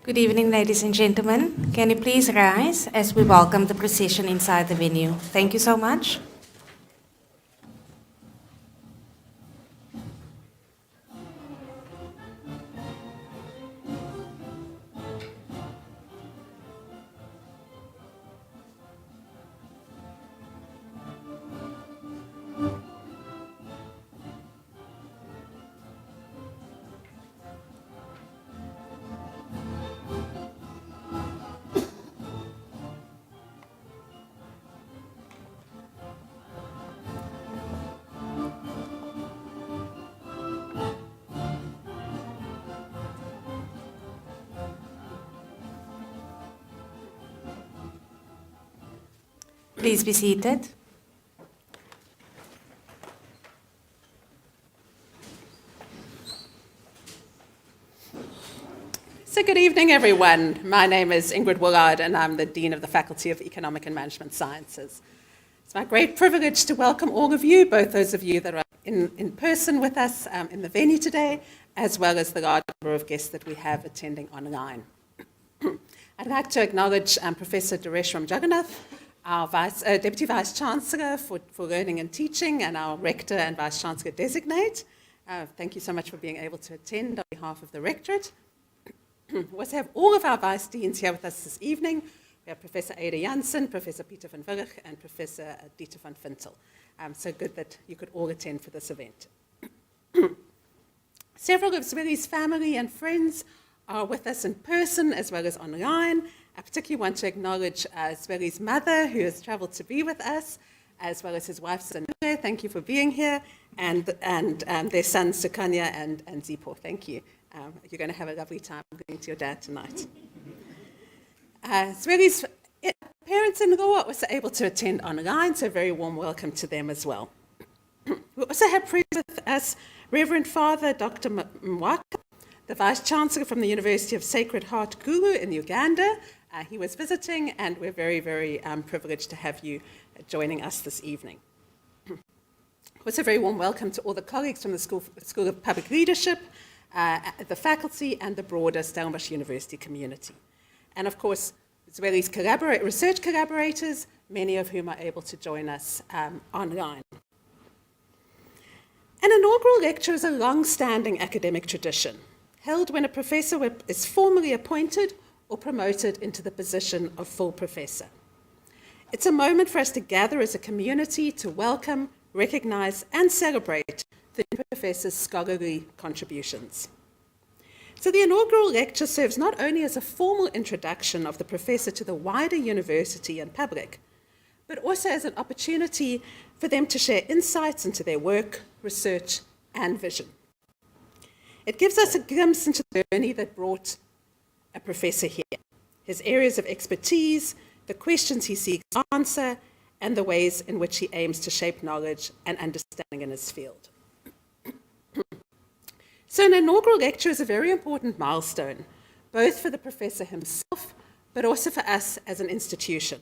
Good evening, ladies and gentlemen. Can you please rise as we welcome the procession inside the venue? Thank you so much. Please be seated. So good evening, everyone. My name is Ingrid Willard, and I'm the Dean of the Faculty of Economic and Management Sciences. It's my great privilege to welcome all of you, both those of you that are in person with us in the venue today, as well as the large number of guests that we have attending online. I'd like to acknowledge Professor Dureshram Jagannath, our Deputy Vice-Chancellor for Learning and Teaching, and our Rector and Vice-Chancellor Designate. Thank you so much for being able to attend on behalf of the Rectorate. We also have all of our Vice Deans here with us this evening. We have Professor Ada Janssen, Professor Pieter van Willig, and Professor Dieter van Vintel. So good that you could all attend for this event. Several of Zweli's family and friends are with us in person as well as online. I particularly want to acknowledge Zweli's mother, who has traveled to be with us, as well as his wife, Sanule. Thank you for being here, and their sons, Sukanya and Zipo. Thank you. You're going to have a lovely time going to your dad tonight. Zweli's parents-in-law were also able to attend online, so a very warm welcome to them as well. We also have present with us Reverend Father Dr. Mwaka, the Vice-Chancellor from the University of Sacred Heart Gulu in Uganda. He was visiting, and we're very, very privileged to have you joining us this evening. Also, a very warm welcome to all the colleagues from the School of Public Leadership, the faculty, and the broader Stellenbosch University community. And of course, Zweli's research collaborators, many of whom are able to join us online. An inaugural lecture is a long-standing academic tradition, held when a professor is formally appointed or promoted into the position of full professor. It's a moment for us to gather as a community to welcome, recognize, and celebrate the new professor's scholarly contributions. So the inaugural lecture serves not only as a formal introduction of the professor to the wider university and public, but also as an opportunity for them to share insights into their work, research, and vision. It gives us a glimpse into the journey that brought a professor here, his areas of expertise, the questions he seeks to answer, and the ways in which he aims to shape knowledge and understanding in his field. So an inaugural lecture is a very important milestone, both for the professor himself, but also for us as an institution.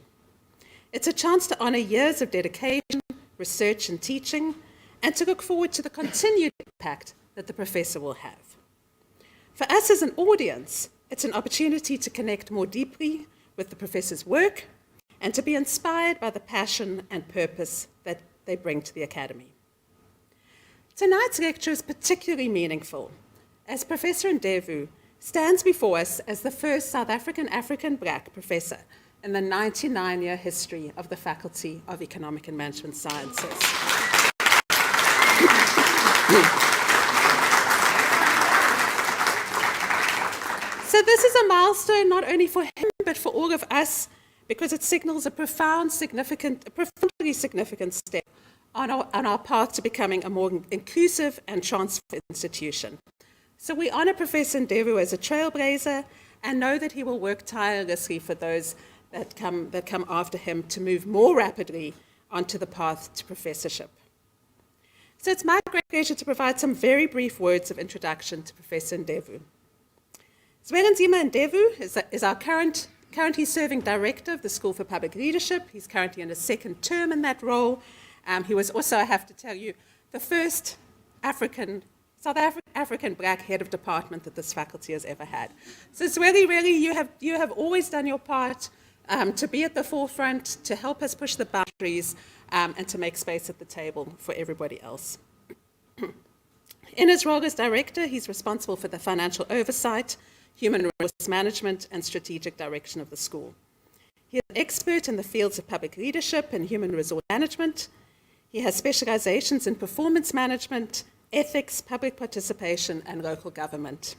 It's a chance to honor years of dedication, research, and teaching, and to look forward to the continued impact that the professor will have. For us as an audience, it's an opportunity to connect more deeply with the professor's work and to be inspired by the passion and purpose that they bring to the academy. Tonight's lecture is particularly meaningful as Professor Ndevu stands before us as the first South African Black professor in the 99-year history of the Faculty of Economic and Management Sciences. So this is a milestone not only for him, but for all of us, because it signals a profoundly significant step on our path to becoming a more inclusive and transparent institution. So we honor Professor Ndevu as a trailblazer and know that he will work tirelessly for those that come after him to move more rapidly onto the path to professorship. So it's my great pleasure to provide some very brief words of introduction to Professor Ndevu. Zwelinzima Ndevu is our currently serving director of the School for Public Leadership. He's currently in his second term in that role. He was also, I have to tell you, the first South African black head of department that this faculty has ever had. So Zweli, really, you have always done your part to be at the forefront, to help us push the boundaries, and to make space at the table for everybody else. In his role as director, he's responsible for the financial oversight, human resource management, and strategic direction of the school. He is an expert in the fields of public leadership and human resource management. He has specializations in performance management, ethics, public participation, and local government.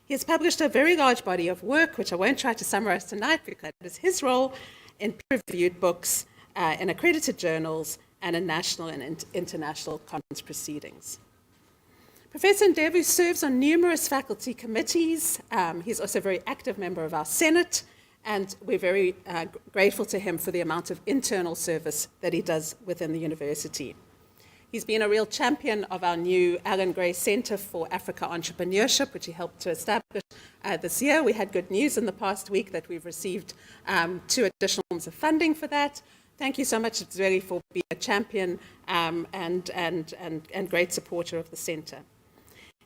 He has published a very large body of work, which I won't try to summarize tonight because that is his role, in peer-reviewed books, in accredited journals, and in national and international conference proceedings. Professor Ndevu serves on numerous faculty committees. He's also a very active member of our Senate, and we're very grateful to him for the amount of internal service that he does within the university. He's been a real champion of our new Alan Gray Center for Africa Entrepreneurship, which he helped to establish this year. We had good news in the past week that we've received 2 additional forms of funding for that. Thank you so much, Zweli, for being a champion and great supporter of the center.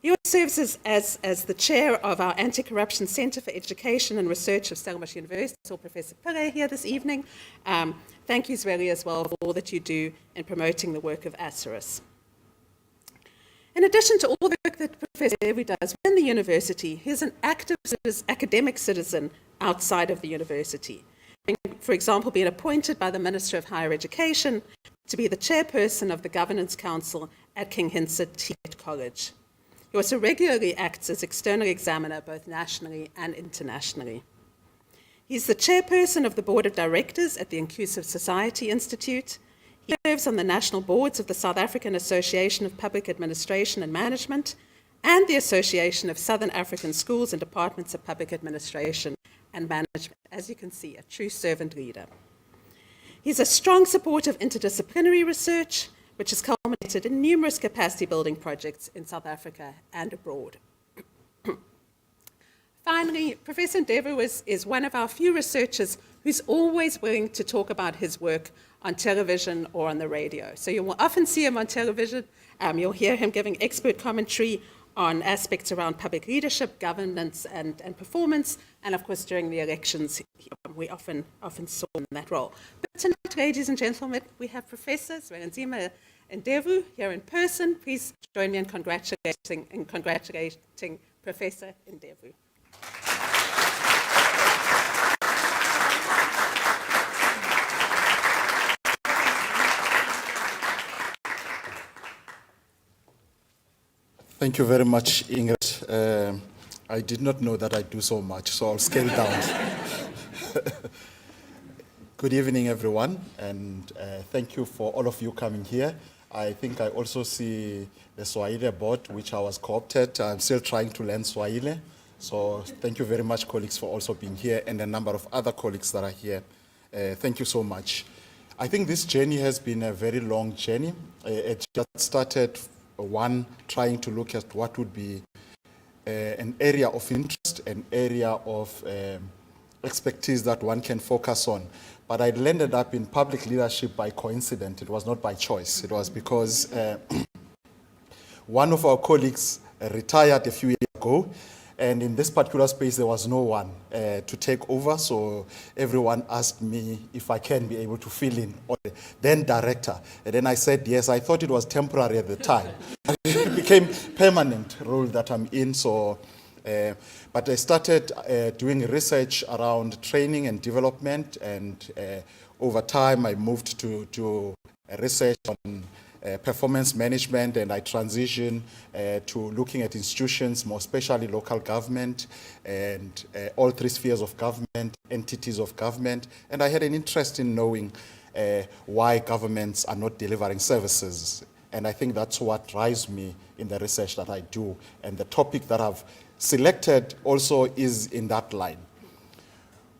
He also serves as the chair of our Anti-Corruption Center for Education and Research of Stellenbosch University. I saw Professor Pillay here this evening. Thank you, Zweli, as well, for all that you do in promoting the work of ASIRIS. In addition to all the work that Professor Ndevu does within the university, he's an active academic citizen outside of the university. For example, being appointed by the Minister of Higher Education to be the chairperson of the Governance Council at King Hintsa T.H. College. He also regularly acts as external examiner both nationally and internationally. He's the chairperson of the Board of Directors at the Inclusive Society Institute. He serves on the national boards of the South African Association of Public Administration and Management and the Association of Southern African Schools and Departments of Public Administration and Management. As you can see, a true servant leader. He's a strong supporter of interdisciplinary research, which has culminated in numerous capacity-building projects in South Africa and abroad. Finally, Professor Ndevu is one of our few researchers who's always willing to talk about his work on television or on the radio. So you will often see him on television. You'll hear him giving expert commentary on aspects around public leadership, governance, and performance. And of course, during the elections, we often saw him in that role. But tonight, ladies and gentlemen, we have Professor Zwelinzima Ndevu here in person. Please join me in congratulating Professor Ndevu. Thank you very much, Ingrid. I did not know that I do so much, so I'll scale down. Good evening, everyone, and thank you for all of you coming here. I think I also see the Swahili board, which I was co-opted. I'm still trying to learn Swahili, so thank you very much, colleagues, for also being here, and a number of other colleagues that are here. Thank you so much. I think this journey has been a very long journey. It just started trying to look at what would be an area of interest, an area of expertise that one can focus on. But I landed up in public leadership by coincidence. It was not by choice. It was because one of our colleagues retired a few years ago, and in this particular space there was no one to take over, so everyone asked me if I can be able to fill in, or then director. And then I said yes. I thought it was temporary at the time. It became permanent role that I'm in. So, but I started doing research around training and development, and over time I moved to research on performance management, and I transitioned to looking at institutions, more especially local government and all three spheres of government, entities of government. And I had an interest in knowing why governments are not delivering services. And I think that's what drives me in the research that I do. And the topic that I've selected also is in that line.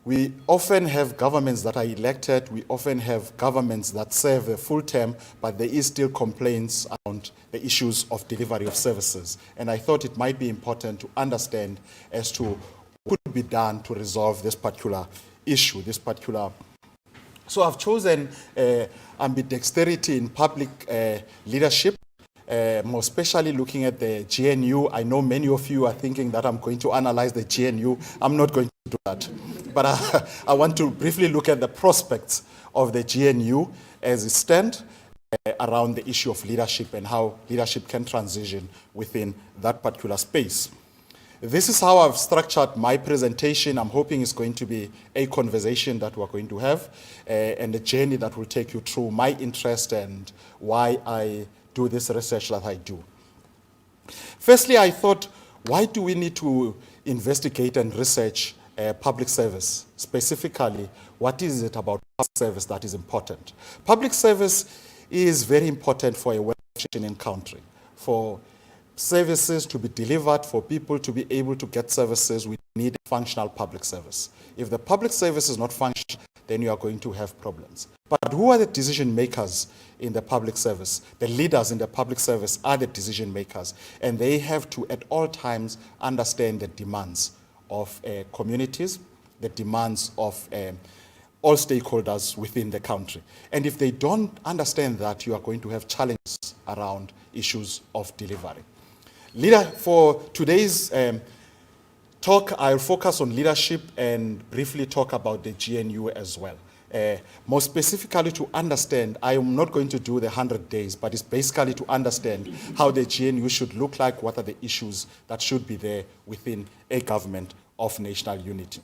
We often have governments that are elected, we often have governments that serve a full term, but there is still complaints around the issues of delivery of services. And I thought it might be important to understand as to what could be done to resolve this particular issue, So I've chosen ambidexterity in public leadership, more especially looking at the GNU. I know many of you are thinking that I'm going to analyze the GNU. I'm not going to do that. But I want to briefly look at the prospects of the GNU as it stands around the issue of leadership and how leadership can transition within that particular space. This is how I've structured my presentation. I'm hoping it's going to be a conversation that we're going to have and a journey that will take you through my interest and why I do this research that I do. Firstly, I thought, why do we need to investigate and research public service? Specifically, what is it about public service that is important? Public service is very important for a well-functioning country. For services to be delivered, for people to be able to get services, we need a functional public service. If the public service is not functional, then you are going to have problems. But who are the decision makers in the public service? The leaders in the public service are the decision makers, and they have to at all times understand the demands of communities, the demands of all stakeholders within the country. And if they don't understand that, you are going to have challenges around issues of delivery. For today's talk, I'll focus on leadership and briefly talk about the GNU as well. More specifically to understand, I am not going to do the 100 days, but it's basically to understand how the GNU should look like, what are the issues that should be there within a government of national unity.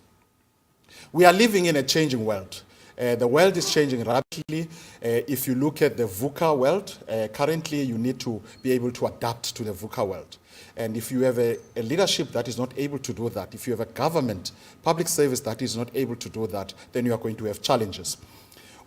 We are living in a changing world. The world is changing rapidly. If you look at the VUCA world, currently you need to be able to adapt to the VUCA world. And if you have a leadership that is not able to do that, if you have a government, public service that is not able to do that, then you are going to have challenges.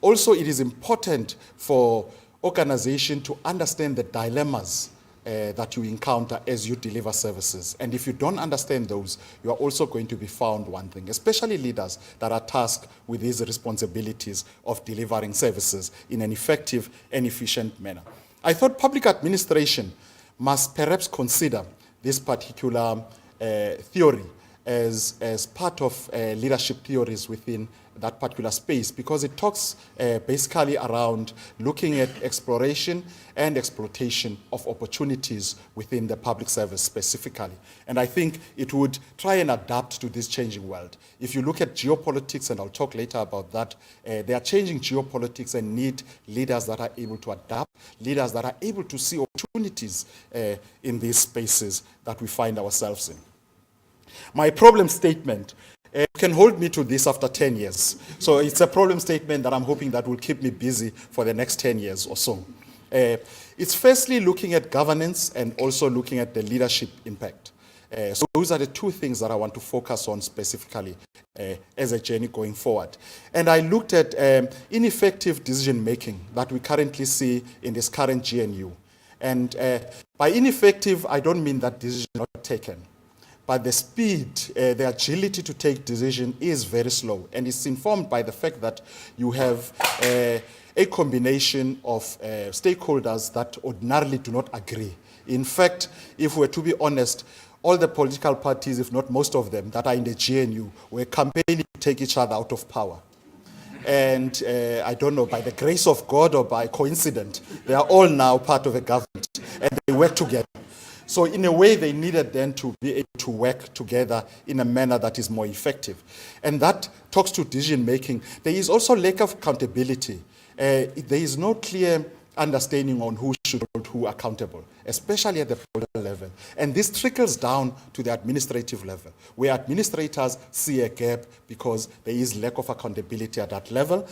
Also, it is important for organization to understand the dilemmas that you encounter as you deliver services. And if you don't understand those, you are also going to be found wanting, especially leaders that are tasked with these responsibilities of delivering services in an effective and efficient manner. I thought public administration must perhaps consider this particular theory as part of leadership theories within that particular space, because it talks basically around looking at exploration and exploitation of opportunities within the public service specifically. And I think it would try and adapt to this changing world. If you look at geopolitics, and I'll talk later about that, they are changing geopolitics and need leaders that are able to adapt, leaders that are able to see opportunities in these spaces that we find ourselves in. My problem statement, you can hold me to this after 10 years. So it's a problem statement that I'm hoping that will keep me busy for the next 10 years or so. It's firstly looking at governance and also looking at the leadership impact. So those are the two things that I want to focus on specifically as a journey going forward. And I looked at ineffective decision-making that we currently see in this current GNU. And by ineffective, I don't mean that decisions are not taken. But the speed, the agility to take decision is very slow. And it's informed by the fact that you have a combination of stakeholders that ordinarily do not agree. In fact, if we're to be honest, all the political parties, if not most of them, that are in the GNU were campaigning to take each other out of power. And I don't know, by the grace of God or by coincidence, they are all now part of a government and they work together. So in a way, they needed then to be able to work together in a manner that is more effective. And that talks to decision-making. There is also lack of accountability. There is no clear understanding on who should hold who accountable, especially at the political level. And this trickles down to the administrative level, where administrators see a gap because there is lack of accountability at that level.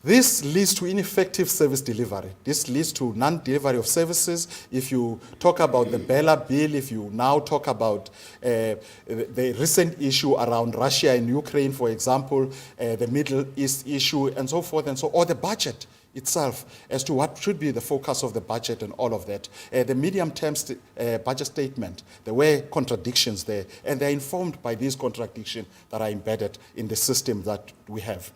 This leads to ineffective service delivery. This leads to non-delivery of services. If you talk about the Bella Bill, if you now talk about the recent issue around Russia and Ukraine, for example, the Middle East issue, and so forth and so on, or the budget itself as to what should be the focus of the budget and all of that. The medium-term budget statement, there were contradictions there, and they're informed by these contradictions that are embedded in the system that we have.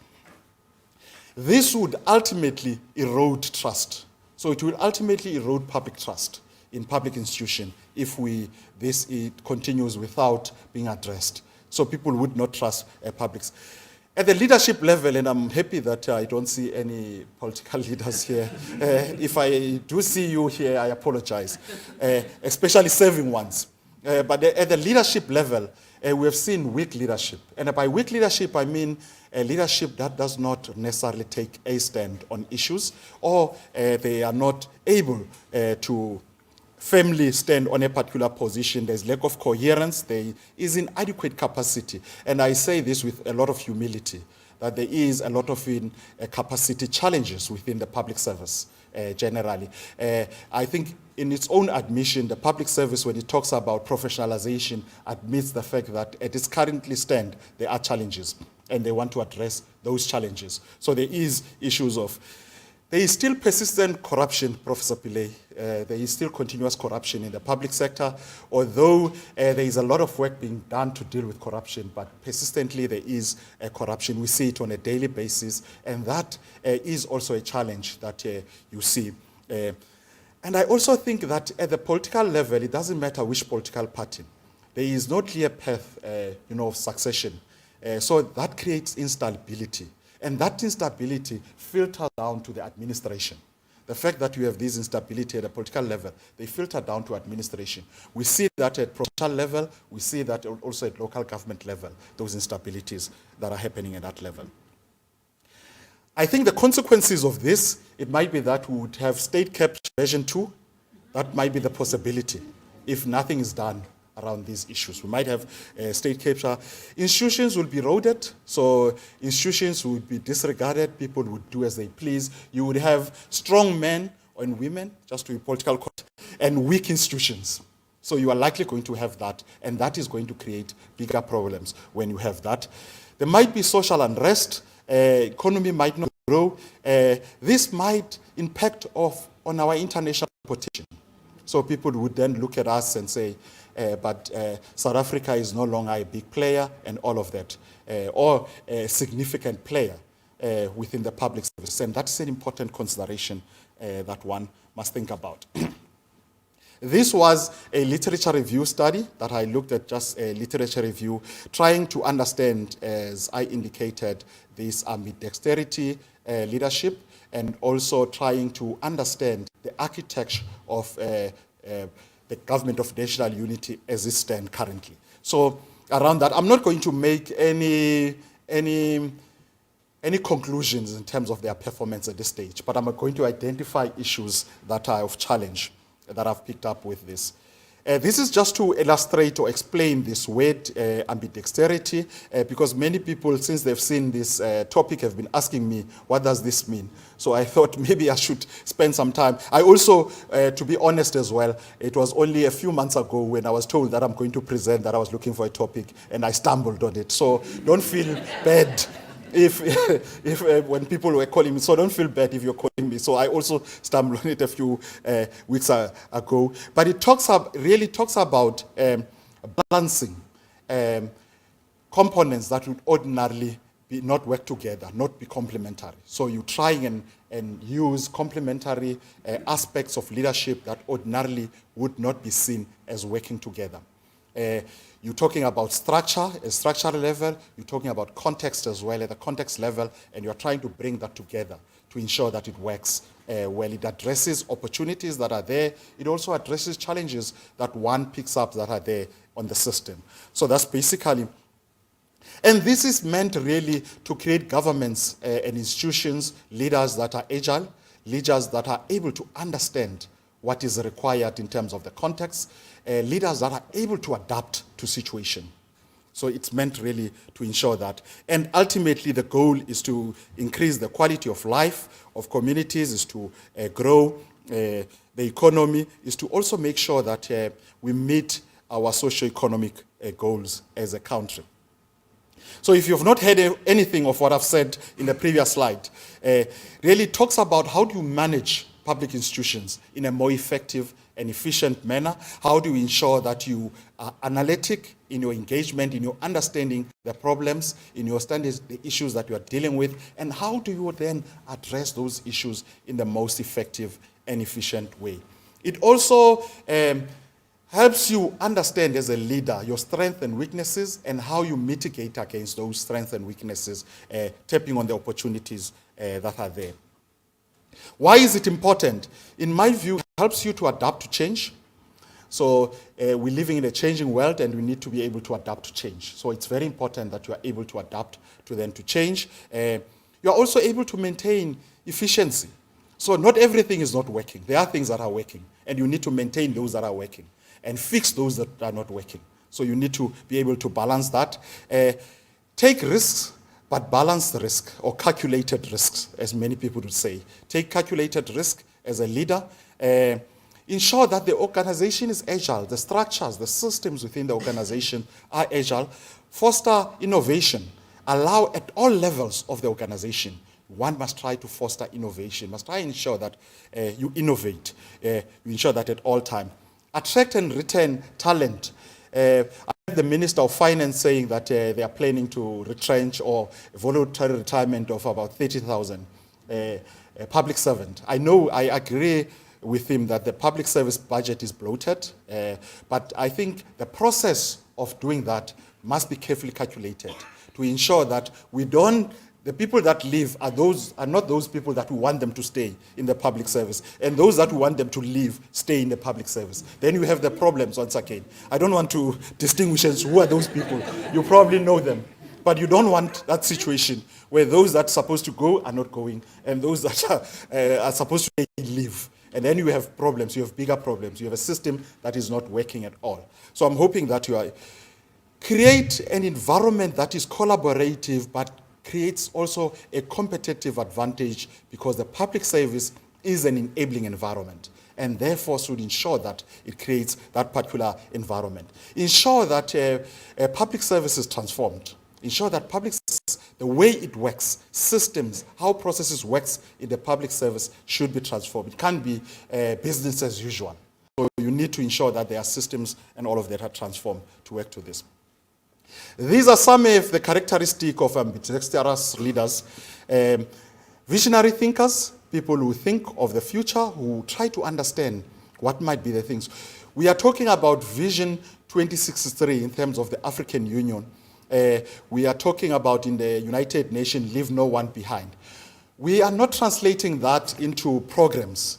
This would ultimately erode trust. So it will ultimately erode public trust in public institution if it continues without being addressed. So people would not trust publics. At the leadership level, and I'm happy that I don't see any political leaders here. If I do see you here, I apologize, especially serving ones. But at the leadership level, we have seen weak leadership. And by weak leadership, I mean leadership that does not necessarily take a stand on issues, or they are not able to firmly stand on a particular position. There's lack of coherence. There is inadequate capacity. And I say this with a lot of humility, that there is a lot of capacity challenges within the public service generally. I think in its own admission, the public service, when it talks about professionalization, admits the fact that at its currently stand, there are challenges, and they want to address those challenges. So there is issues of, there is still persistent corruption, Professor Pillay. There is still continuous corruption in the public sector, although there is a lot of work being done to deal with corruption, but persistently there is corruption. We see it on a daily basis, and that is also a challenge that you see. And I also think that at the political level, it doesn't matter which political party. There is no clear path of succession. So that creates instability. And that instability filters down to the administration. The fact that you have this instability at a political level, they filter down to administration. We see that at provincial level, we see that also at local government level, those instabilities that are happening at that level. I think the consequences of this, it might be that we would have state capture version 2. That might be the possibility if nothing is done around these issues. We might have state capture. Institutions will be eroded, so institutions would be disregarded, people would do as they please. You would have strong men and women, just to be political correct, and weak institutions. So you are likely going to have that, and that is going to create bigger problems when you have that. There might be social unrest, economy might not grow. This might impact on our international reputation. So people would then look at us and say, but South Africa is no longer a big player and all of that, or a significant player within the public service. And that's an important consideration that one must think about. This was a literature review study that I looked at, just a literature review, trying to understand, as I indicated, this ambidexterity leadership, and also trying to understand the architecture of the government of national unity as it stands currently. So around that, I'm not going to make any conclusions in terms of their performance at this stage, but I'm going to identify issues that are of challenge that I've picked up with this. This is just to illustrate or explain this word, ambidexterity, because many people, since they've seen this topic, have been asking me, what does this mean? So I thought maybe I should spend some time. I also, to be honest as well, it was only a few months ago when I was told that I'm going to present that I was looking for a topic, and I stumbled on it. So don't feel bad if when people were calling me, so don't feel bad if you're calling me. So I also stumbled on it a few weeks ago. But it really talks about balancing components that would ordinarily not work together, not be complementary. So you try and use complementary aspects of leadership that ordinarily would not be seen as working together. You're talking about structure, a structural level. You're talking about context as well, at the context level, and you're trying to bring that together to ensure that it works well. It addresses opportunities that are there. It also addresses challenges that one picks up that are there on the system. So that's basically, and this is meant really to create governments and institutions, leaders that are agile, leaders that are able to understand what is required in terms of the context, leaders that are able to adapt to situation. So it's meant really to ensure that. And ultimately, the goal is to increase the quality of life of communities, is to grow the economy, is to also make sure that we meet our socio-economic goals as a country. So if you've not heard anything of what I've said in the previous slide, really talks about how do you manage public institutions in a more effective and efficient manner. How do you ensure that you are analytic in your engagement, in your understanding the problems, in your understanding the issues that you are dealing with, and how do you then address those issues in the most effective and efficient way. It also helps you understand as a leader your strengths and weaknesses and how you mitigate against those strengths and weaknesses, tapping on the opportunities that are there. Why is it important? In my view, it helps you to adapt to change. So we're living in a changing world and we need to be able to adapt to change. So it's very important that you are able to adapt to change. You're also able to maintain efficiency. So not everything is not working. There are things that are working and you need to maintain those that are working and fix those that are not working. So you need to be able to balance that. Take risks, but balance the risk, or calculated risks, as many people would say. Take calculated risk as a leader. Ensure that the organization is agile, the structures, the systems within the organization are agile. Foster innovation. Allow at all levels of the organization. One must try to foster innovation, must try and ensure that you innovate. You ensure that at all times. Attract and retain talent. I heard the Minister of Finance saying that they are planning to retrench or voluntary retirement of about 30,000 public servants. I agree with him that the public service budget is bloated, but I think the process of doing that must be carefully calculated to ensure that the people that leave are not those people that we want them to stay in the public service, and those that we want them to leave stay in the public service. Then you have the problems once again. I don't want to distinguish as who are those people. You probably know them. But you don't want that situation where those that are supposed to go are not going, and those that are supposed to leave. And then you have problems, you have bigger problems. You have a system that is not working at all. So I'm hoping that you create an environment that is collaborative, but creates also a competitive advantage, because the public service is an enabling environment and therefore should ensure that it creates that particular environment. Ensure that public service is transformed. Ensure that public service, the way it works, systems, how processes works in the public service should be transformed. It can't be business as usual. So you need to ensure that there are systems and all of that are transformed to work to this. These are some of the characteristics of ambidextrous leaders. Visionary thinkers, people who think of the future, who try to understand what might be the things. We are talking about Vision 2063 in terms of the African Union. We are talking about in the United Nations, leave no one behind. We are not translating that into programs,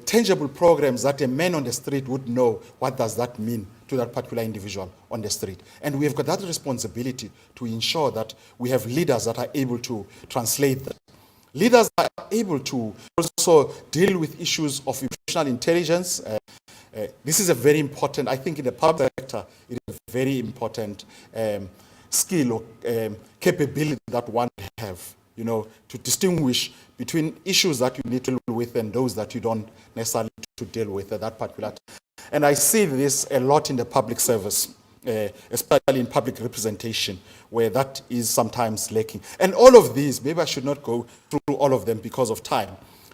tangible programs that a man on the street would know what does that mean to that particular individual on the street. And we have got that responsibility to ensure that we have leaders that are able to translate that. Leaders are able to also deal with issues of emotional intelligence. This is a very important, I think in the public sector, it is a very important skill or capability that one have, to distinguish between issues that you need to deal with and those that you don't necessarily need to deal with at that particular time. And I see this a lot in the public service, especially in public representation, where that is sometimes lacking. And all of these, maybe I should not go through all of them because of time,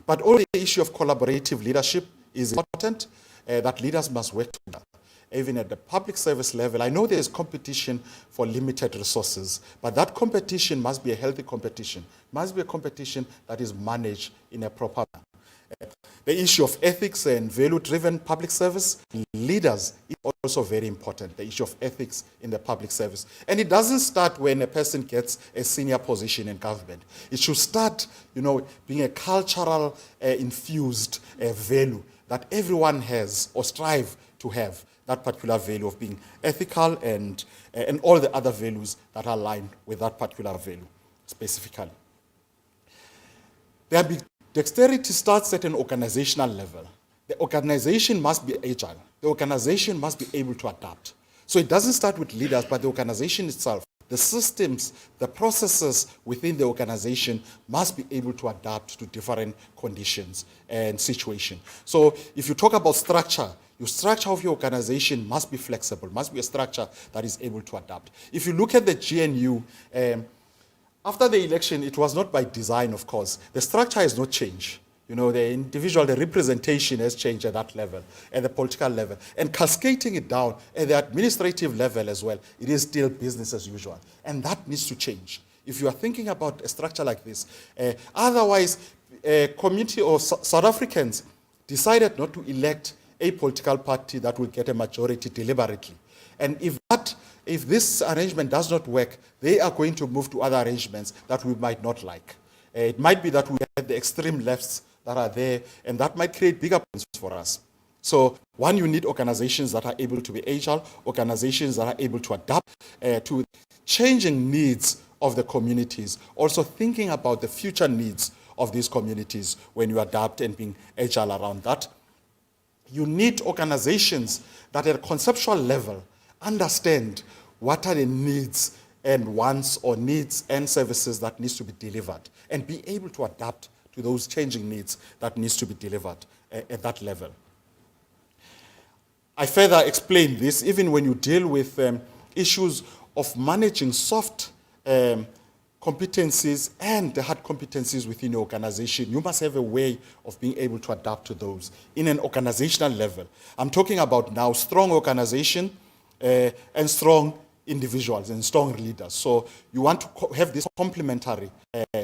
but all the issue of collaborative leadership is important, that leaders must work together. Even at the public service level, I know there is competition for limited resources, but that competition must be a healthy competition, must be a competition that is managed in a proper manner. The issue of ethics and value-driven public service leaders is also very important, the issue of ethics in the public service. And it doesn't start when a person gets a senior position in government. It should start, being a cultural infused value that everyone has or strive to have, that particular value of being ethical and all the other values that are aligned with that particular value specifically. Dexterity starts at an organizational level. The organization must be agile. The organization must be able to adapt. So it doesn't start with leaders, but the organization itself. The systems, the processes within the organization must be able to adapt to different conditions and situations. So if you talk about structure, your structure of your organization must be flexible, must be a structure that is able to adapt. If you look at the GNU, after the election, it was not by design, of course. The structure has not changed. You know, the individual, the representation has changed at that level, at the political level. And cascading it down at the administrative level as well, it is still business as usual. And that needs to change. If you are thinking about a structure like this, otherwise, a community of South Africans decided not to elect a political party that will get a majority deliberately. And if this arrangement does not work, they are going to move to other arrangements that we might not like. It might be that we have the extreme lefts that are there, and that might create bigger problems for us. So, one, you need organizations that are able to be agile, organizations that are able to adapt to changing needs of the communities, also thinking about the future needs of these communities when you adapt and being agile around that. You need organizations that at a conceptual level understand what are the needs and wants or needs and services that needs to be delivered and be able to adapt to those changing needs that needs to be delivered at that level. I further explain this even when you deal with issues of managing soft competencies and the hard competencies within your organization. You must have a way of being able to adapt to those in an organizational level. I'm talking about now strong organization and strong individuals and strong leaders. So you want to have this complementary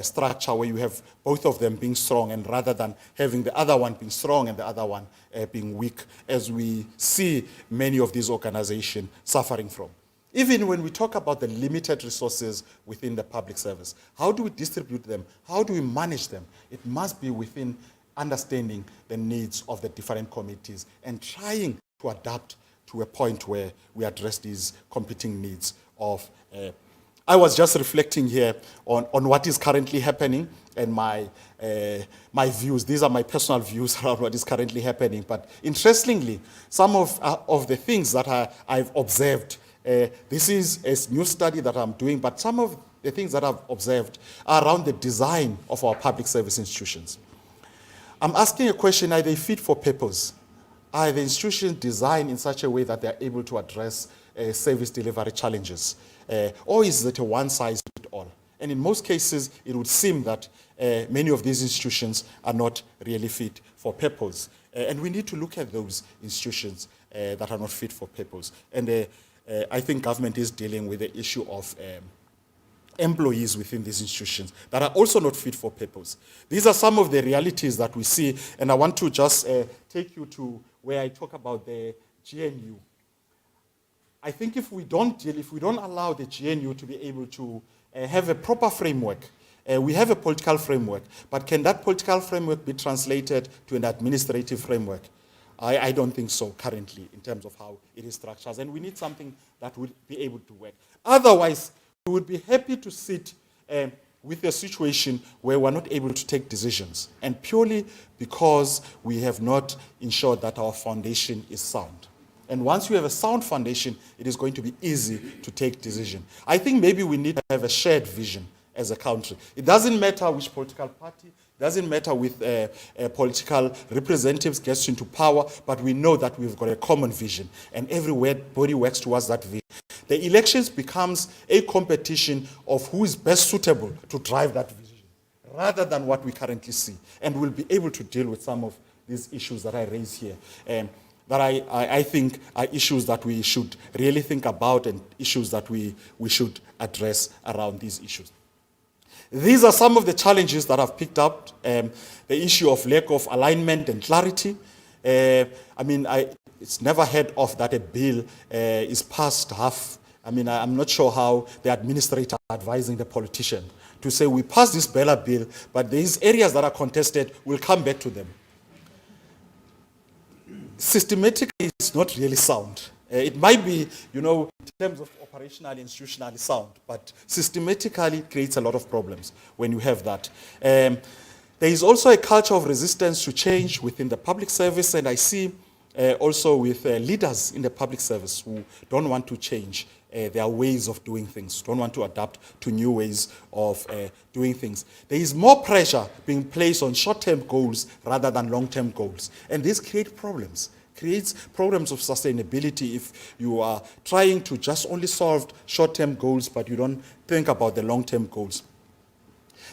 structure where you have both of them being strong, and rather than having the other one being strong and the other one being weak, as we see many of these organizations suffering from. Even when we talk about the limited resources within the public service, how do we distribute them? How do we manage them? It must be within understanding the needs of the different committees and trying to adapt to a point where we address these competing needs of. I was just reflecting here on what is currently happening and my views. These are my personal views around what is currently happening. But interestingly, some of the things that I've observed, this is a new study that I'm doing, but some of the things that I've observed are around the design of our public service institutions. I'm asking a question: are they fit for purpose? Are the institutions designed in such a way that they're able to address service delivery challenges? Or is it a one-size-fits-all? And in most cases, it would seem that many of these institutions are not really fit for purpose. And we need to look at those institutions that are not fit for purpose. And I think government is dealing with the issue of employees within these institutions that are also not fit for purpose. These are some of the realities that we see, and I want to just take you to where I talk about the GNU. I think if we don't allow the GNU to be able to have a proper framework, we have a political framework, but can that political framework be translated to an administrative framework? I don't think so currently in terms of how it is structured, and we need something that would be able to work. Otherwise, we would be happy to sit with a situation where we're not able to take decisions, and purely because we have not ensured that our foundation is sound. And once you have a sound foundation, it is going to be easy to take decisions. I think maybe we need to have a shared vision as a country. It doesn't matter which political party, it doesn't matter with political representatives gets into power, but we know that we've got a common vision, and everybody works towards that vision. The elections becomes a competition of who is best suitable to drive that vision, rather than what we currently see. And we'll be able to deal with some of these issues that I raise here, that I think are issues that we should really think about and issues that we should address around these issues. These are some of the challenges that I've picked up. The issue of lack of alignment and clarity. It's never heard of that a bill is passed half. I'm not sure how the administrator are advising the politician to say we pass this Bella bill, but these areas that are contested, we'll come back to them. Systematically, it's not really sound. It might be, in terms of operationally, institutionally sound, but systematically it creates a lot of problems when you have that. There is also a culture of resistance to change within the public service, and I see also with leaders in the public service who don't want to change their ways of doing things, don't want to adapt to new ways of doing things. There is more pressure being placed on short-term goals rather than long-term goals. And this creates problems of sustainability if you are trying to just only solve short-term goals, but you don't think about the long-term goals.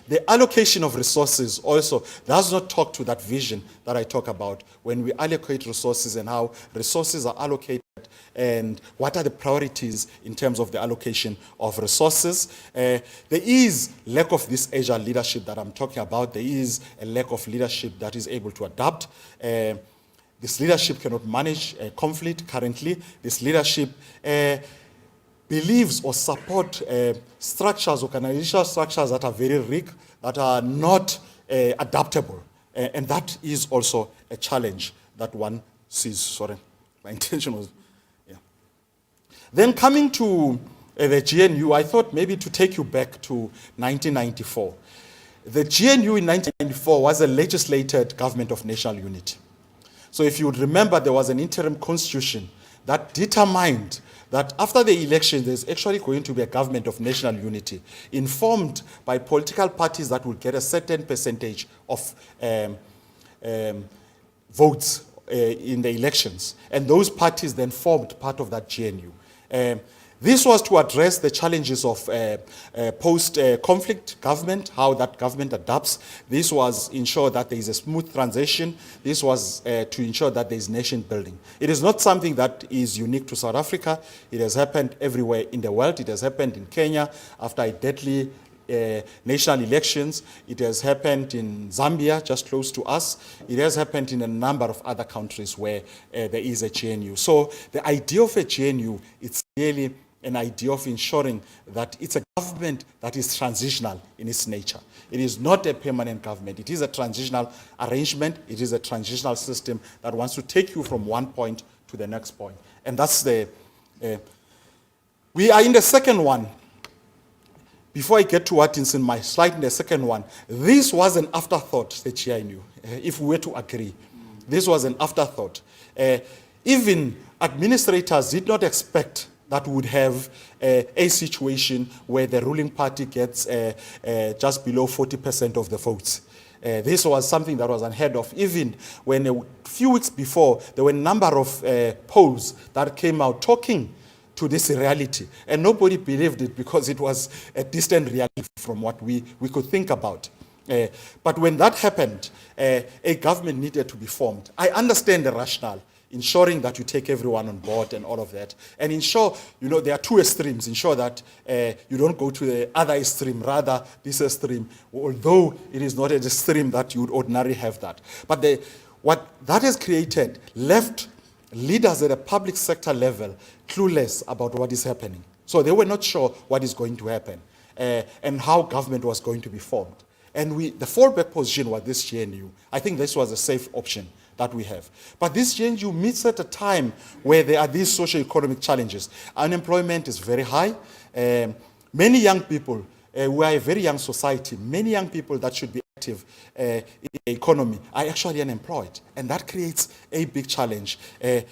The allocation of resources also does not talk to that vision that I talk about when we allocate resources and how resources are allocated and what are the priorities in terms of the allocation of resources. There is lack of this agile leadership that I'm talking about. There is a lack of leadership that is able to adapt. This leadership cannot manage conflict currently. This leadership believes or support structures, organizational structures that are very weak, that are not adaptable. And that is also a challenge that one sees. Sorry, my intention was, yeah. Then coming to the GNU, I thought maybe to take you back to 1994. The GNU in 1994 was a legislated government of national unity. So if you would remember, there was an interim constitution that determined that after the election, there's actually going to be a government of national unity, informed by political parties that will get a certain percentage of votes in the elections. And those parties then formed part of that GNU. This was to address the challenges of post-conflict government, how that government adapts. This was ensure that there is a smooth transition. This was to ensure that there is nation building. It is not something that is unique to South Africa. It has happened everywhere in the world. It has happened in Kenya after a deadly national elections. It has happened in Zambia, just close to us. It has happened in a number of other countries where there is a GNU. So the idea of a GNU, it's really an idea of ensuring that it's a government that is transitional in its nature. It is not a permanent government. It is a transitional arrangement. It is a transitional system that wants to take you from one point to the next point. And that's the... we are in the second one. Before I get to what is in my slide in the second one, this was an afterthought, the GNU, if we were to agree. This was an afterthought. Even administrators did not expect that would have a situation where the ruling party gets just below 40% of the votes. This was something that was unheard of. Even when a few weeks before, there were a number of polls that came out talking to this reality. And nobody believed it because it was a distant reality from what we could think about. But when that happened, a government needed to be formed. I understand the rationale, ensuring that you take everyone on board and all of that. And ensure, there are two extremes. Ensure that you don't go to the other extreme, rather this extreme, although it is not an extreme that you would ordinarily have that. But what that has created left leaders at a public sector level clueless about what is happening. So they were not sure what is going to happen and how government was going to be formed. And the fallback position was this GNU. I think this was a safe option that we have. But this GNU meets at a time where there are these socio-economic challenges. Unemployment is very high. Many young people, we are a very young society, many young people that should be active in the economy are actually unemployed. And that creates a big challenge. The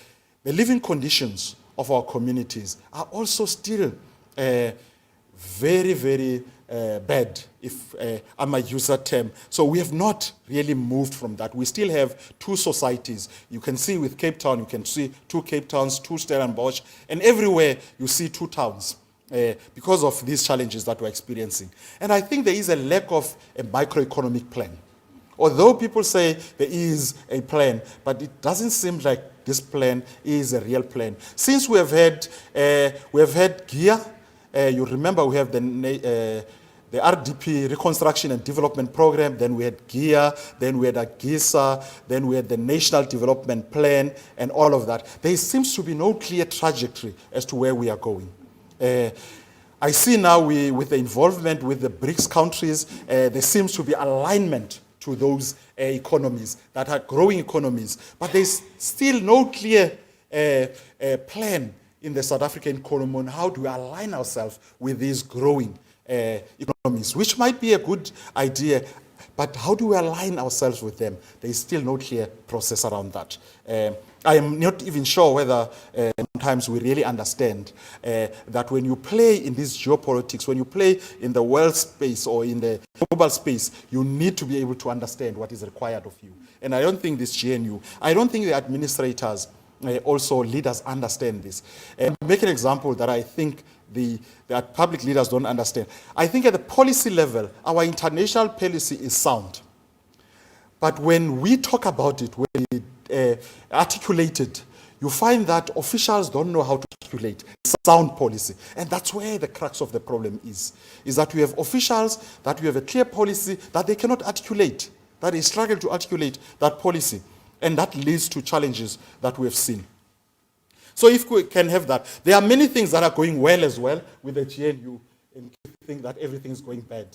living conditions of our communities are also still very, very bad, if I might use that term. So we have not really moved from that. We still have two societies. You can see with Cape Town, you can see two Cape Towns, two Stellenbosch, and everywhere you see two towns because of these challenges that we're experiencing. And I think there is a lack of a microeconomic plan. Although people say there is a plan, but it doesn't seem like this plan is a real plan. Since we have had GEAR, you remember we have the RDP, Reconstruction and Development Program, then we had GEAR, then we had AGISA, then we had the National Development Plan, and all of that. There seems to be no clear trajectory as to where we are going. I see now with the involvement with the BRICS countries, there seems to be alignment to those economies that are growing economies, but there's still no clear plan in the South African economy on how do we align ourselves with these growing economies, which might be a good idea. But how do we align ourselves with them? There is still no clear process around that. I am not even sure whether sometimes we really understand that when you play in this geopolitics, when you play in the world space or in the global space, you need to be able to understand what is required of you. And I don't think this GNU, I don't think the administrators, also leaders understand this. Make an example that I think that public leaders don't understand. I think at the policy level, our international policy is sound. But when we talk about it, when we articulate it, you find that officials don't know how to articulate sound policy. And that's where the crux of the problem is that we have officials, that we have a clear policy that they cannot articulate, that they struggle to articulate that policy. And that leads to challenges that we have seen. So if we can have that, there are many things that are going well as well with the GNU, and you think that everything is going bad.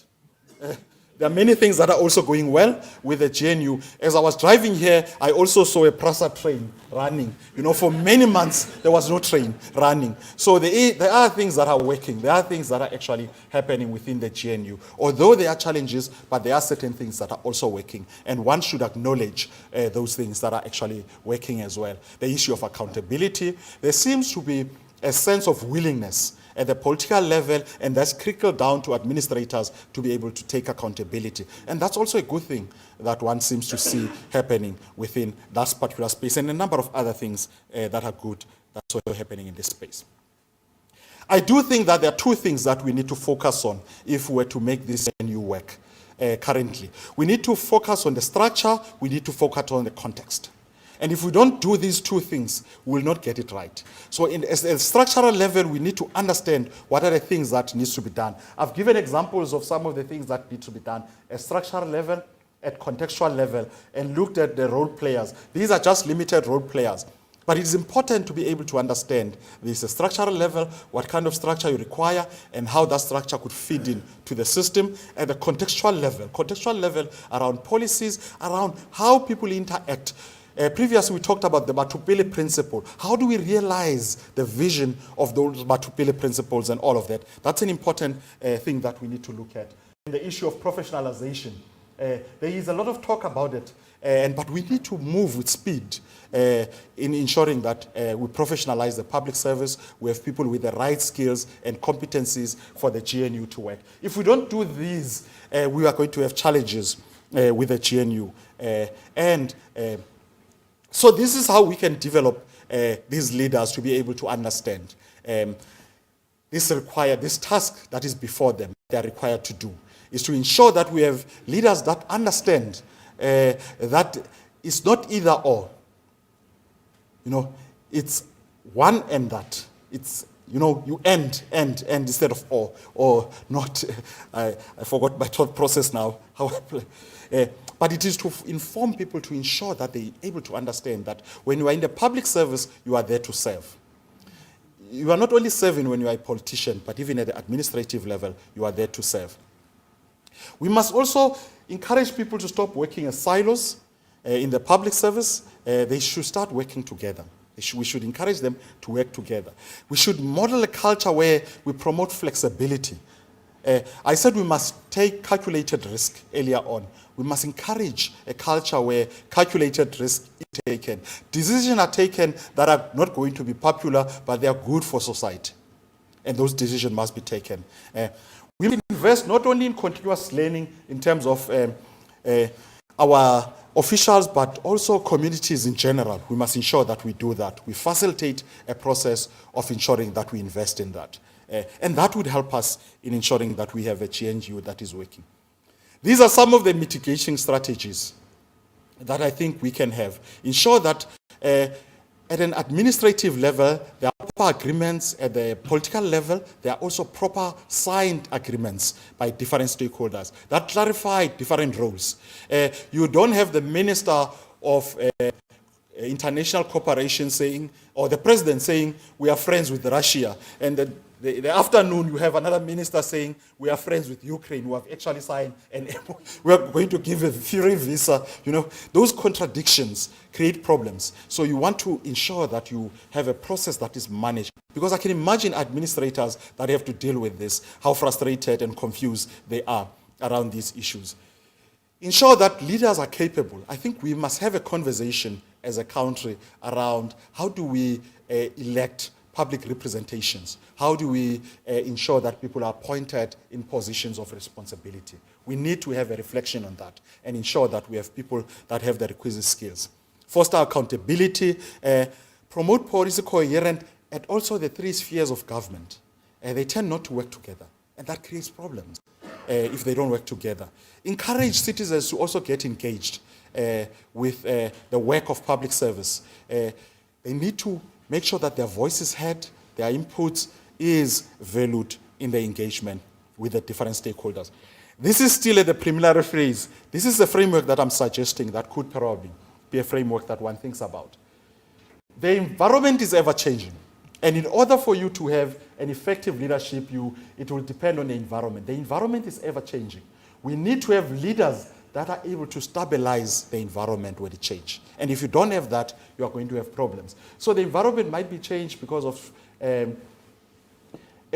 There are many things that are also going well with the GNU. As I was driving here, I also saw a PRASA train running. For many months, there was no train running. So there are things that are working. There are things that are actually happening within the GNU. Although there are challenges, but there are certain things that are also working. And one should acknowledge those things that are actually working as well. The issue of accountability. There seems to be a sense of willingness at the political level, and that's trickled down to administrators to be able to take accountability. And that's also a good thing that one seems to see happening within that particular space, and a number of other things that are good that's also happening in this space. I do think that there are two things that we need to focus on if we were to make this new work currently. We need to focus on the structure, we need to focus on the context. And if we don't do these two things, we will not get it right. So at a structural level, we need to understand what are the things that needs to be done. I've given examples of some of the things that need to be done at structural level, at contextual level, and looked at the role players. These are just limited role players. But it is important to be able to understand this structural level, what kind of structure you require, and how that structure could feed in to the system. At the contextual level around policies, around how people interact. Previously, we talked about the Matupele principle. How do we realize the vision of those Matupele principles and all of that? That's an important thing that we need to look at. And the issue of professionalization. There is a lot of talk about it, but we need to move with speed in ensuring that we professionalize the public service. We have people with the right skills and competencies for the GNU to work. If we don't do these, we are going to have challenges with the GNU. So this is how we can develop these leaders to be able to understand this task that is before them, they are required to do, is to ensure that we have leaders that understand that it's not either or. It's one and that. It's, you end instead of or not. I forgot my thought process now. How I play. But it is to inform people to ensure that they're able to understand that when you are in the public service, you are there to serve. You are not only serving when you are a politician, but even at the administrative level, you are there to serve. We must also encourage people to stop working as silos in the public service. They should start working together. We should encourage them to work together. We should model a culture where we promote flexibility. I said we must take calculated risk earlier on. We must encourage a culture where calculated risk is taken. Decisions are taken that are not going to be popular, but they are good for society. And those decisions must be taken. We invest not only in continuous learning in terms of our officials, but also communities in general. We must ensure that we do that. We facilitate a process of ensuring that we invest in that. And that would help us in ensuring that we have a GNU that is working. These are some of the mitigation strategies that I think we can have. Ensure that at an administrative level, there are proper agreements. At the political level, there are also proper signed agreements by different stakeholders that clarify different roles. You don't have the Minister of International Cooperation saying, or the President saying, we are friends with Russia, and the afternoon you have another minister saying, we are friends with Ukraine, who have actually signed, and we are going to give a free visa. Those contradictions create problems. So you want to ensure that you have a process that is managed. Because I can imagine administrators that have to deal with this, how frustrated and confused they are around these issues. ensure that leaders are capable. I think we must have a conversation as a country around how do we elect public representations? How do we ensure that people are appointed in positions of responsibility? We need to have a reflection on that and ensure that we have people that have the requisite skills. Foster accountability, promote policy coherence, and also the three spheres of government. They tend not to work together, and that creates problems if they don't work together. Encourage citizens to also get engaged with the work of public service. They need to make sure that their voice is heard, their input is valued in the engagement with the different stakeholders. This is still at the preliminary phase. This is the framework that I'm suggesting that could probably be a framework that one thinks about. The environment is ever changing. And in order for you to have an effective leadership, it will depend on the environment. The environment is ever changing. We need to have leaders that are able to stabilize the environment when it changes. And if you don't have that, you are going to have problems. So the environment might be changed because of a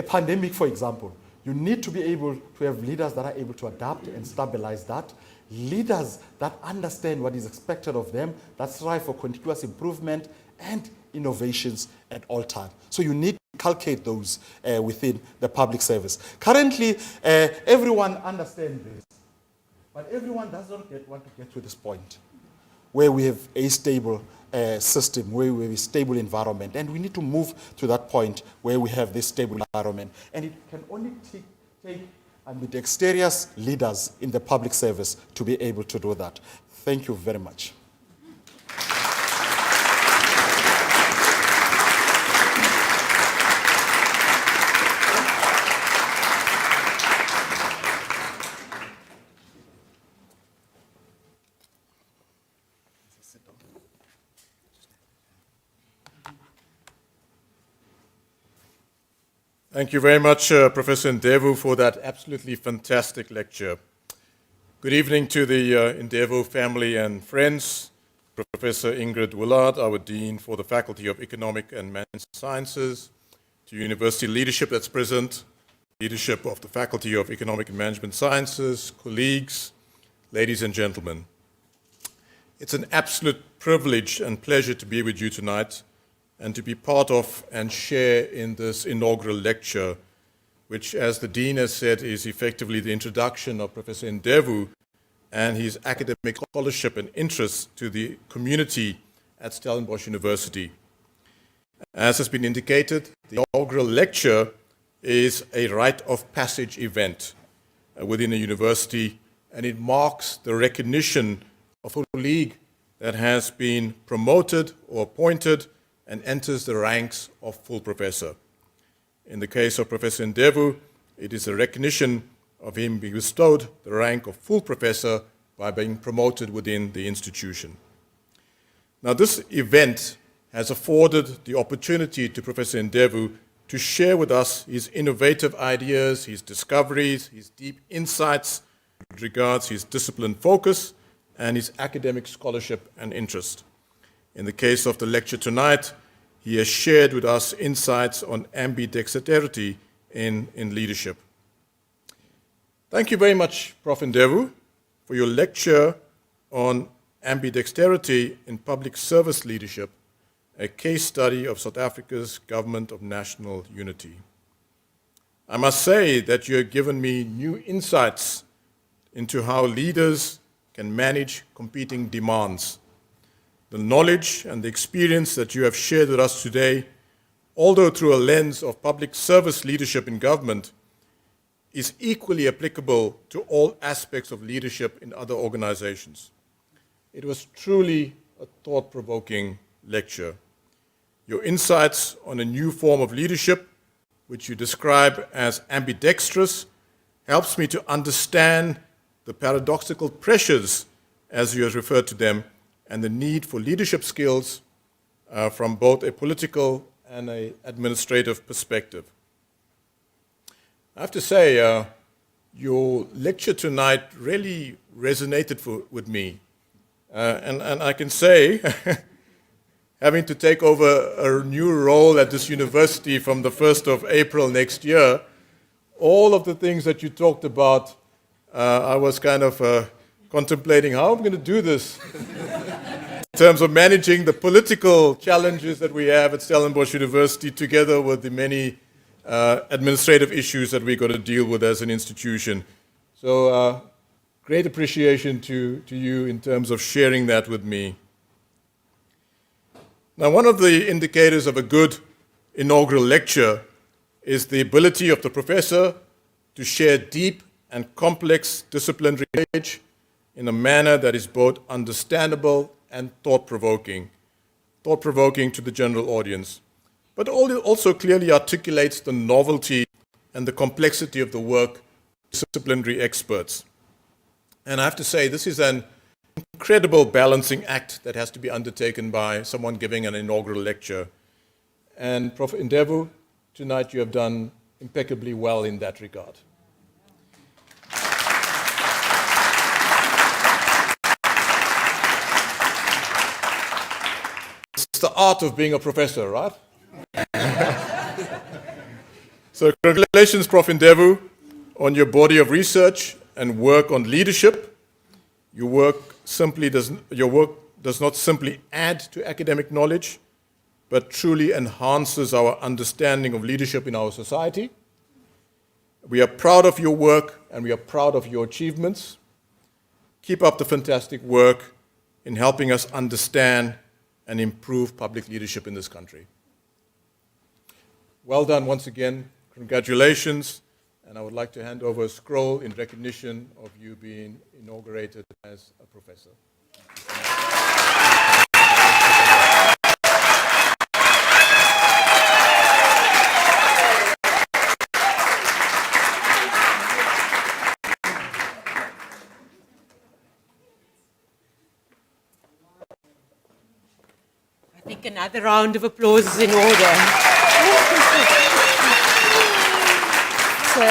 pandemic, for example. You need to be able to have leaders that are able to adapt and stabilize that. Leaders that understand what is expected of them, that strive for continuous improvement and innovations at all times. So you need to inculcate those within the public service. Currently, everyone understands this, but everyone does not want to get to this point where we have a stable system, where we have a stable environment, and we need to move to that point where we have this stable environment. And it can only take ambidextrous leaders in the public service to be able to do that. Thank you very much. Thank you very much, Professor Ndevu, for that absolutely fantastic lecture. Good evening to the Ndevu family and friends, Professor Ingrid Willard, our Dean for the Faculty of Economic and Management Sciences, to university leadership that's present, leadership of the Faculty of Economic and Management Sciences, colleagues, ladies and gentlemen. It's an absolute privilege and pleasure to be with you tonight and to be part of and share in this inaugural lecture, which, as the Dean has said, is effectively the introduction of Professor Ndevu and his academic scholarship and interest to the community at Stellenbosch University. As has been indicated, the inaugural lecture is a rite of passage event within a university, and it marks the recognition of a colleague that has been promoted or appointed and enters the ranks of full professor. In the case of Professor Ndevu, it is a recognition of him being bestowed the rank of full professor by being promoted within the institution. Now, this event has afforded the opportunity to Professor Ndevu to share with us his innovative ideas, his discoveries, his deep insights with regards his discipline focus and his academic scholarship and interest. In the case of the lecture tonight, he has shared with us insights on ambidexterity in leadership. Thank you very much, Prof. Ndevu, for your lecture on ambidexterity in public service leadership, a case study of South Africa's government of national unity. I must say that you have given me new insights into how leaders can manage competing demands. The knowledge and the experience that you have shared with us today, although through a lens of public service leadership in government, is equally applicable to all aspects of leadership in other organizations. It was truly a thought-provoking lecture. Your insights on a new form of leadership, which you describe as ambidextrous, helps me to understand the paradoxical pressures, as you have referred to them, and the need for leadership skills from both a political and an administrative perspective. I have to say, your lecture tonight really resonated with me. And I can say, having to take over a new role at this university from the 1st of April next year, all of the things that you talked about, I was kind of contemplating how I'm going to do this in terms of managing the political challenges that we have at Stellenbosch University together with the many administrative issues that we've got to deal with as an institution. So great appreciation to you in terms of sharing that with me. Now, one of the indicators of a good inaugural lecture is the ability of the professor to share deep and complex disciplinary knowledge in a manner that is both understandable and thought-provoking to the general audience, but also clearly articulates the novelty and the complexity of the work of disciplinary experts. And I have to say, this is an incredible balancing act that has to be undertaken by someone giving an inaugural lecture. And Prof. Ndevu, tonight you have done impeccably well in that regard. It's the art of being a professor, right? So congratulations, Prof. Ndevu, on your body of research and work on leadership. Your work does not simply add to academic knowledge, but truly enhances our understanding of leadership in our society. We are proud of your work and we are proud of your achievements. Keep up the fantastic work in helping us understand and improve public leadership in this country. Well done once again. Congratulations. And I would like to hand over a scroll in recognition of you being inaugurated as a professor. I think another round of applause is in order. So,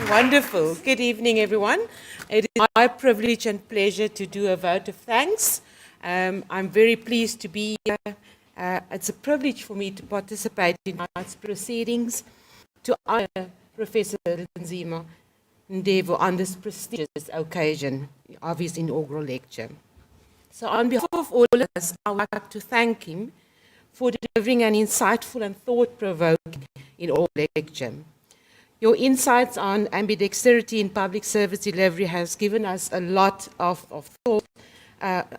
wonderful. Good evening, everyone. It is my privilege and pleasure to do a vote of thanks. I'm very pleased to be here. It's a privilege for me to participate in tonight's proceedings to honor Professor Zwelinzima Ndevu on this prestigious occasion of his inaugural lecture. So on behalf of all of us, I would like to thank him for delivering an insightful and thought-provoking inaugural lecture. Your insights on ambidexterity in public service delivery has given us a lot of thought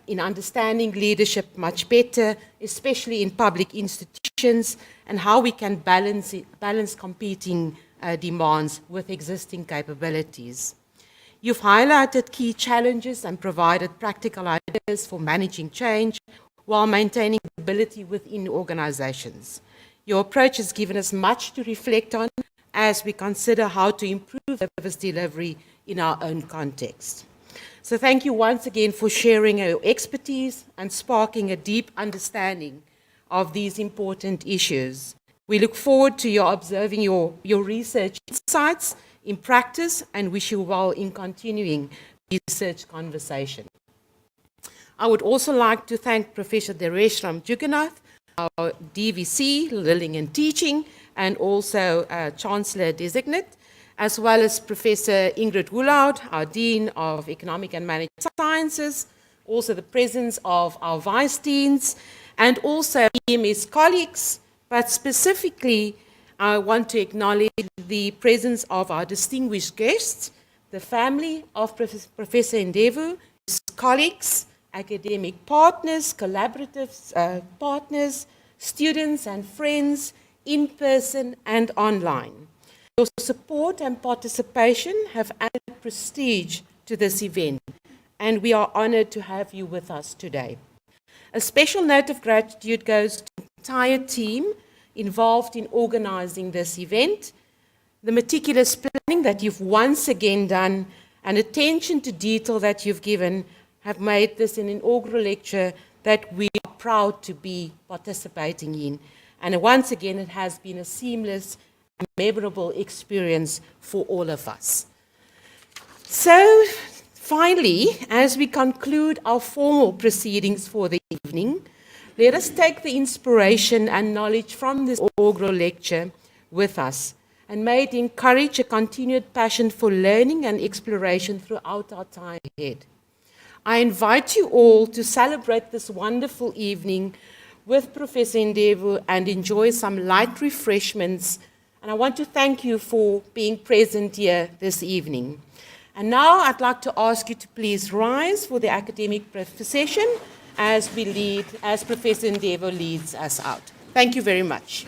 in understanding leadership much better, especially in public institutions, and how we can balance competing demands with existing capabilities. You've highlighted key challenges and provided practical ideas for managing change while maintaining stability within organizations. Your approach has given us much to reflect on as we consider how to improve service delivery in our own context. So thank you once again for sharing your expertise and sparking a deep understanding of these important issues. We look forward to your observing your research insights in practice and wish you well in continuing the research conversation. I would also like to thank Professor Deresh Ramjugganath, our DVC, Learning and Teaching, and also Chancellor-designate, as well as Professor Ingrid Woolard, our Dean of Economic and Management Sciences, also the presence of our Vice Deans, and also EMS colleagues, but specifically I want to acknowledge the presence of our distinguished guests, the family of Professor Ndevu, his colleagues, academic partners, collaborative partners, students and friends, in person and online. Your support and participation have added prestige to this event, and we are honored to have you with us today. A special note of gratitude goes to the entire team involved in organizing this event. The meticulous planning that you've once again done and attention to detail that you've given have made this an inaugural lecture that we are proud to be participating in. And once again, it has been a seamless and memorable experience for all of us. So, finally, as we conclude our formal proceedings for the evening, let us take the inspiration and knowledge from this inaugural lecture with us and may it encourage a continued passion for learning and exploration throughout our time ahead. I invite you all to celebrate this wonderful evening with Professor Ndevu and enjoy some light refreshments. And I want to thank you for being present here this evening. And now I'd like to ask you to please rise for the academic session as Professor Ndevu leads us out. Thank you very much.